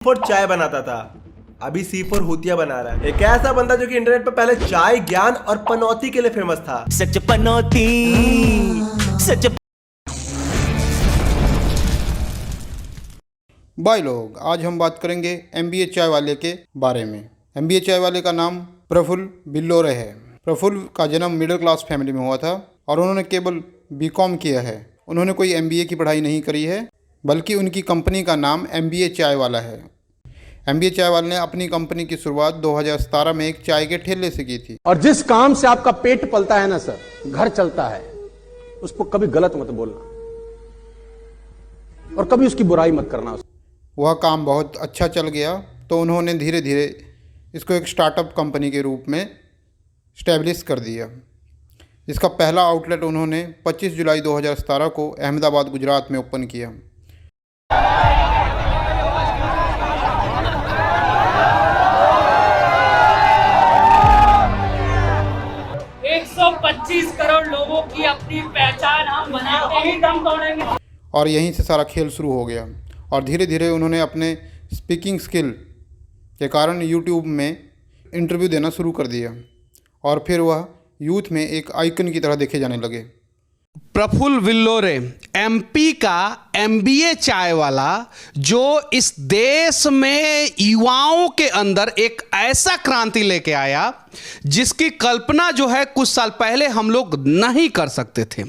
Four चाय बनाता था, अभी C4 होतिया बना रहा है। एक ऐसा बंदा जो कि इंटरनेट पर पहले चाय, ज्ञान और पनौती के लिए फेमस था। सच पनौती, सच। भाई लोग, आज हम बात करेंगे MBA चाय वाले के बारे में। MBA चाय वाले का नाम प्रफुल्ल बिल्लोरे है। प्रफुल्ल का जन्म मिडिल क्लास फैमिली में हुआ था और उन्होंने केवल BCom किया है। उन्होंने कोई MBA की पढ़ाई नहीं करी है, बल्कि उनकी कंपनी का नाम MBA चाय वाला है। MBA चाय वाले ने अपनी कंपनी की शुरुआत 2017 में एक चाय के ठेले से की थी। और जिस काम से आपका पेट पलता है ना सर, घर चलता है, उसको कभी गलत मत बोलना और कभी उसकी बुराई मत करना। वह काम बहुत अच्छा चल गया तो उन्होंने धीरे धीरे इसको एक स्टार्टअप कंपनी के रूप में स्टैब्लिश कर दिया। इसका पहला आउटलेट उन्होंने 25 जुलाई 2017 को अहमदाबाद, गुजरात में ओपन किया। 125 करोड़ लोगों की अपनी पहचान हम बनाते ही दम तोड़ेंगे। और यहीं से सारा खेल शुरू हो गया और धीरे धीरे उन्होंने अपने स्पीकिंग स्किल के कारण यूट्यूब में इंटरव्यू देना शुरू कर दिया और फिर वह यूथ में एक आइकन की तरह देखे जाने लगे। प्रफुल्ल बिल्लोरे MP का MBA चाय वाला, जो इस देश में युवाओं के अंदर एक ऐसा क्रांति लेके आया जिसकी कल्पना जो है कुछ साल पहले हम लोग नहीं कर सकते थे।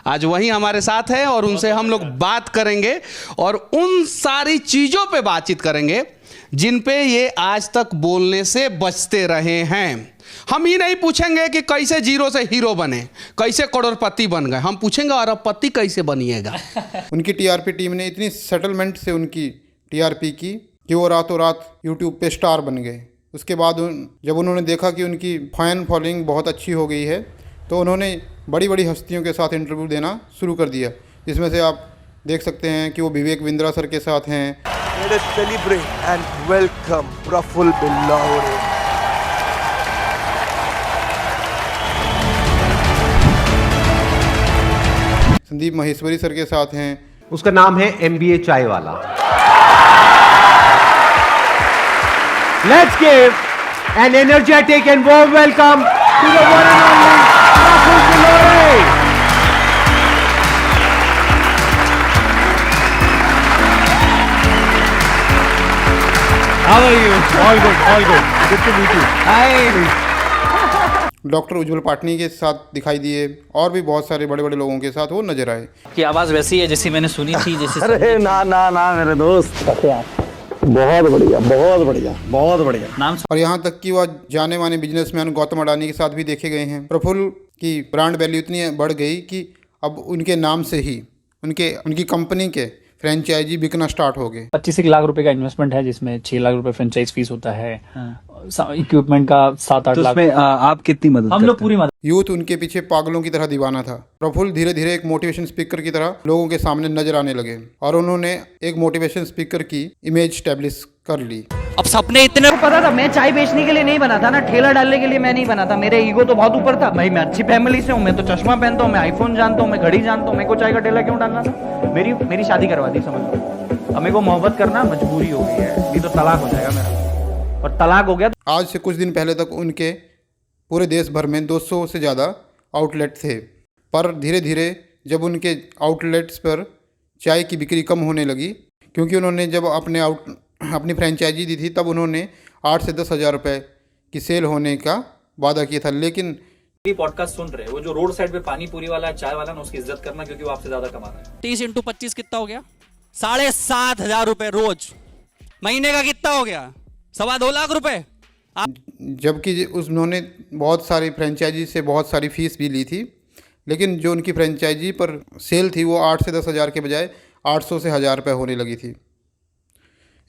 आज वही हमारे साथ है और उनसे हम लोग बात करेंगे और उन सारी चीज़ों पे बातचीत करेंगे जिन पे ये आज तक बोलने से बचते रहे हैं। हम ये नहीं पूछेंगे कि कैसे जीरो से हीरो बने, कैसे करोड़पति बन गए। हम पूछेंगे अरबपति कैसे बनिएगा। उनकी TRP टीम ने इतनी सेटलमेंट से उनकी TRP की कि वो रातों रात यूट्यूब पे स्टार बन गए। उसके बाद जब उन्होंने देखा कि उनकी फैन फॉलोइंग बहुत अच्छी हो गई है तो उन्होंने बड़ी बड़ी हस्तियों के साथ इंटरव्यू देना शुरू कर दिया। जिसमें से आप देख सकते हैं कि वो विवेक बिंद्रा सर के साथ हैं। Let us celebrate and welcome Prafull Billore. Sandeep Maheshwari sir के साथ हैं। उसका नाम है MBA चाय वाला। Let's give an energetic and warm welcome to the one and only Praful Billore. How are you? All good, all good. Good to meet you. Hi. Doctor Ujjwal Patni के साथ दिखाई दिए और भी बहुत सारे बड़े बड़े लोगों के साथ वो नजर आए। की आवाज वैसी है जैसी मैंने सुनी थी, जैसे अरे ना ना ना मेरे दोस्त, बहुत बढ़िया, बहुत बढ़िया, बहुत बढ़िया नाम। और यहाँ तक कि वह जाने माने बिजनेसमैन गौतम अडानी के साथ भी देखे गए हैं। प्रफुल्ल की ब्रांड वैल्यू इतनी बढ़ गई कि अब उनके नाम से ही उनकी कंपनी के फ्रेंचाइजी बिकना स्टार्ट हो गए। 25 लाख रुपए का इन्वेस्टमेंट है, जिसमें 6 लाख रुपए फ्रेंचाइज फीस होता है। इक्विपमेंट का 7-8 लाख। आप कितनी मदद हम लोग पूरी मदद। यूथ उनके पीछे पागलों की तरह दीवाना था। प्रफुल्ल धीरे धीरे एक मोटिवेशन स्पीकर की तरह लोगों के सामने नजर आने लगे और उन्होंने एक मोटिवेशन स्पीकर की इमेज स्टैब्लिश कर ली। अब सपने इतने पता था मैं चाय बेचने के लिए नहीं बना था ना, ठेला डालने के लिए मैं नहीं बना था। मेरे ईगो तो बहुत ऊपर था। भाई मैं अच्छी फैमिली से हूँ, मैं तो चश्मा पहनता हूँ, मैं आईफोन जानता हूँ, मैं घड़ी जानता हूँ, मेरे को चाय का ठेला क्यों डालना था? मेरी शादी करवा दी, समझ लो। अब मेरे को मोहब्बत करना मजबूरी हो गई है, नहीं तो तलाक हो जाएगा मेरा, और तलाक हो गया। आज से कुछ दिन पहले तक उनके पूरे देश भर में 200 से ज़्यादा आउटलेट थे, पर धीरे धीरे जब उनके आउटलेट्स पर चाय की बिक्री कम होने लगी, क्योंकि उन्होंने जब अपनी फ्रेंचाइजी दी थी तब उन्होंने 8 से 10 हज़ार रुपये की सेल होने का वादा किया था। लेकिन पॉडकास्ट सुन रहे, वो जो रोड साइड पे पानी पूरी वाला चाय वाला ना, उसकी इज्जत करना, क्योंकि वो आपसे ज्यादा कमा रहा है। 30 × 25 कितना हो गया? 7,500 रुपए रोज। महीने का कितना हो गया? 2.25 लाख रुपए। जबकि उन्होंने बहुत सारी फ्रेंचाइजी से बहुत सारी फीस भी ली थी, लेकिन जो उनकी फ्रेंचाइजी पर सेल थी वो 8 से 10 हज़ार के बजाय 800 से 1000 रुपये होने लगी थी।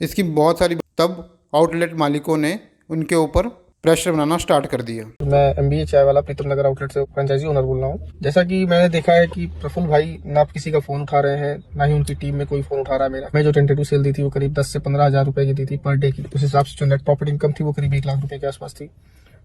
इसकी बहुत सारी तब आउटलेट मालिकों ने उनके ऊपर प्रेशर बनाना स्टार्ट कर दिया। मैं MBA चाय वाला प्रीतम नगर आउटलेट से फ्रेंचाइजी ओनर बोल रहा हूँ। जैसा कि मैंने देखा है कि प्रफुल्ल भाई ना किसी का फोन उठा रहे हैं, ना ही उनकी टीम में कोई फोन उठा रहा है। मैं जो टेंटेटिव सेल दी थी वो करीब 10 से 15 हज़ार रुपए की दी थी पर डे की। उस हिसाब से जो नेट प्रॉफिट इनकम थी वो करीब 1 लाख रुपए के आसपास थी।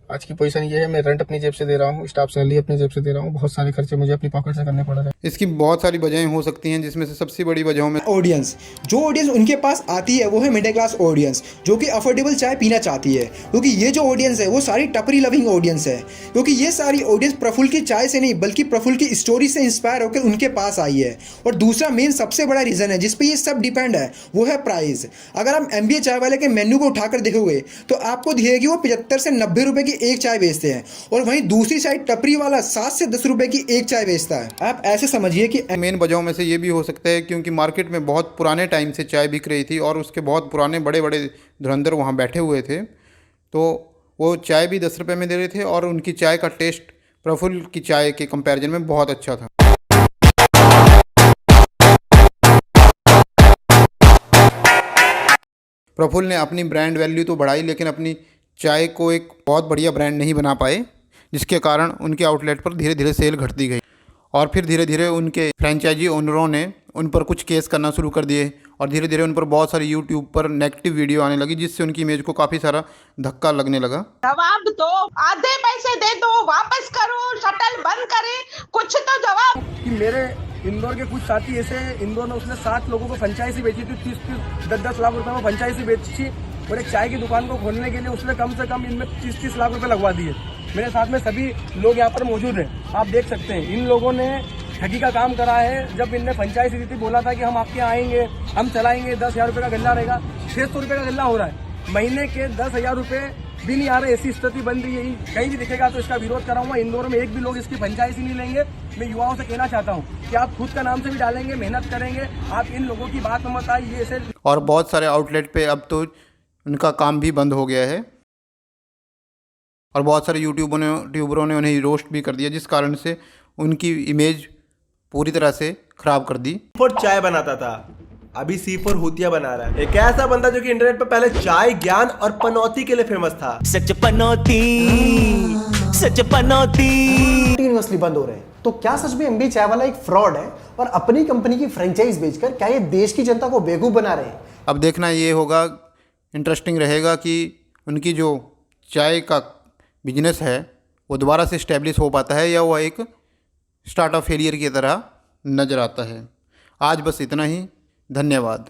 आज की पोजीशन ये है, मैं रेंट अपनी जेब से दे रहा हूँ, स्टाफ सैलरी अपनी जेब से दे रहा हूँ, बहुत सारे खर्चे मुझे अपनी पॉकेट से करने पड़ रहे हैं। इसकी बहुत सारी वजहें हो सकती हैं, जिसमें से सबसे बड़ी वजहों में ऑडियंस, जो ऑडियंस उनके पास आती है वो है मिडिल क्लास ऑडियंस, जो कि अफोर्डेबल चाय पीना चाहती है। क्योंकि ये जो ऑडियंस है वो सारी टपरी लविंग ऑडियंस है, क्योंकि ये सारी ऑडियंस प्रफुल्ल की चाय से नहीं बल्कि प्रफुल्ल की स्टोरी से इंस्पायर होकर उनके पास आई है। और दूसरा मेन सबसे बड़ा रीजन है जिस पे ये सब डिपेंड है वो है प्राइस। अगर आप MBA चाय वाले के मेन्यू को उठाकर देखोगे तो आपको दिखेगी वो 75 से 90 रुपए की एक चाय बेचते हैं, और वहीं दूसरी साइड टपरी वाला 7 से 10 रुपए की एक चाय बेचता है। आप ऐसे समझिए कि मेन वजहों में से ये भी हो सकता है क्योंकि मार्केट में बहुत पुराने टाइम से चाय बिक रही थी और उसके बहुत पुराने बड़े बड़े धुरंधर वहाँ बैठे हुए थे, तो वो चाय भी 10 रुपये में दे रहे थे और उनकी चाय का टेस्ट प्रफुल्ल की चाय के कंपैरिजन में बहुत अच्छा था। प्रफुल्ल ने अपनी ब्रांड वैल्यू तो बढ़ाई लेकिन अपनी चाय को एक बहुत बढ़िया ब्रांड नहीं बना पाए, जिसके कारण उनके आउटलेट पर धीरे धीरे सेल घटती गई और फिर धीरे धीरे उनके फ्रेंचाइजी ओनरों ने उन पर कुछ केस करना शुरू कर दिए और धीरे धीरे उन पर बहुत सारी यूट्यूब पर नेगेटिव वीडियो आने लगी, जिससे उनकी इमेज को काफ़ी सारा धक्का लगने लगा। जवाब दो, आधे पैसे दे दो, वापस करो, शटल बंद करें, कुछ तो जवाब। कि मेरे इंदौर के कुछ साथी ऐसे, इंदौर में उसने 7 लोगों को फ्रेंचाइजी बेची थी, 30-10 लाख रुपए में फ्रेंचाइजी बेची, और एक चाय की दुकान को खोलने के लिए उसने कम से कम इनमें 30-30 लाख रुपए लगवा दिए। मेरे साथ में सभी लोग यहाँ पर मौजूद हैं, आप देख सकते हैं। इन लोगों ने ठगी का काम करा है। जब इनने फ्रेंचाइजी दी थी, बोला था कि हम आपके यहाँ आएंगे, हम चलाएंगे, 10,000 रुपये का गल्ला रहेगा, 600 रुपये का गल्ला हो रहा है। महीने के 10,000 रुपये भी नहीं आ रहे, ऐसी स्थिति बन रही है। कहीं भी दिखेगा तो इसका विरोध कराऊंगा। इंदौर में एक भी लोग इसकी फ्रेंचाइजी नहीं लेंगे। मैं युवाओं से कहना चाहता हूँ कि आप खुद का नाम से भी डालेंगे, मेहनत करेंगे, आप इन लोगों की बात मत आई। ये ऐसे और बहुत सारे आउटलेट पे अब तो उनका काम भी बंद हो गया है और बहुत सारे यूट्यूबरों ने उन्हें रोस्ट भी कर दिया, जिस कारण से उनकी इमेज पूरी तरह से खराब कर दी। C4 चाय बनाता था, अभी C4 होतिया बना रहा है। एक ऐसा बंदा जो कि इंटरनेट पे पहले चाय, ज्ञान और पनौती के लिए फेमस था। सच पनौती यूनिवर्सली बंद हो रहे हैं, तो क्या सच में MBA चाय वाला एक फ्रॉड है और अपनी कंपनी की फ्रेंचाइज बेचकर क्या ये देश की जनता को बेवकूफ बना रहे हैं? अब देखना ये होगा, इंटरेस्टिंग रहेगा कि उनकी जो चाय का बिजनेस है वो दोबारा से इस्टेब्लिश हो पाता है या वो एक स्टार्टअप फेलियर की तरह नज़र आता है। आज बस इतना ही, धन्यवाद।